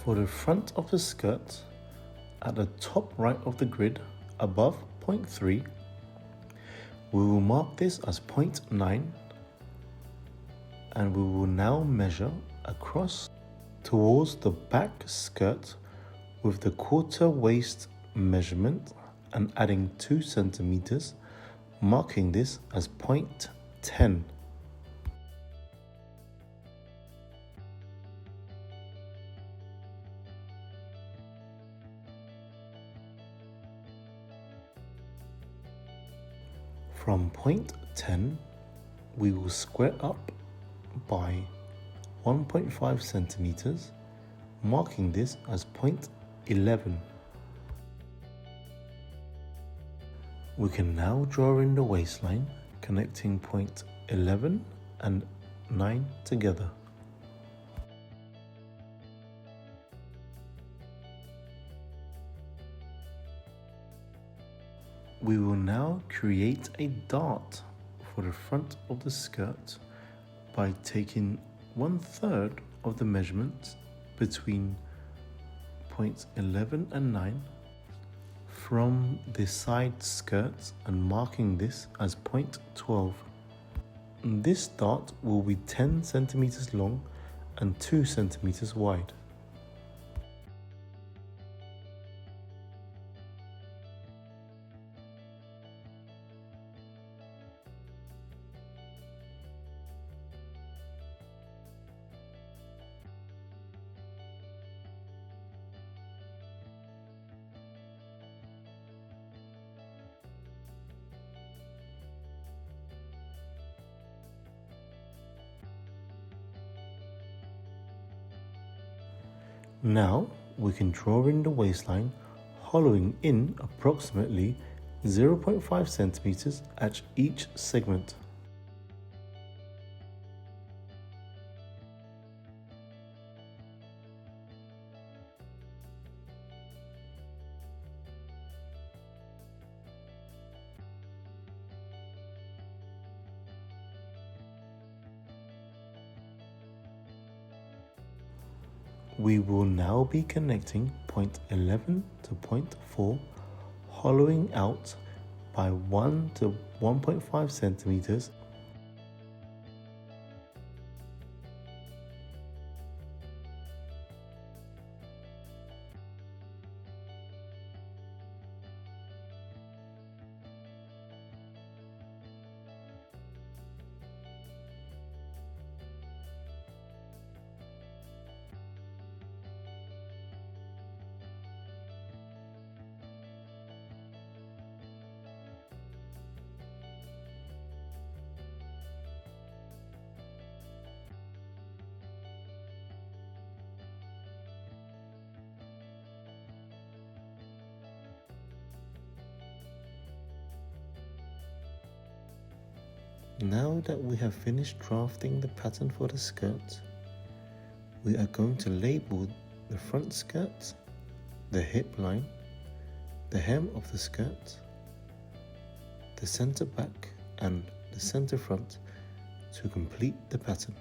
For the front of the skirt, at the top right of the grid, above point 3, we will mark this as point 9, and we will now measure across towards the back skirt with the quarter waist measurement and adding 2 centimeters, marking this as point 10. From point 10, we will square up by 1.5 centimeters, marking this as point 11. We can now draw in the waistline, connecting point 11 and 9 together. We will now create a dart for the front of the skirt by taking 1/3 of the measurement between points 11 and 9 from the side skirts and marking this as point 12. This dart will be 10 centimeters long and 2 centimeters wide. Now we can draw in the waistline, hollowing in approximately 0.5 centimeters at each segment. We will now be connecting point 11 to point 4, hollowing out by 1 to 1.5 centimeters. Now that we have finished drafting the pattern for the skirt, we are going to label the front skirt, the hip line, the hem of the skirt, the center back and the center front to complete the pattern.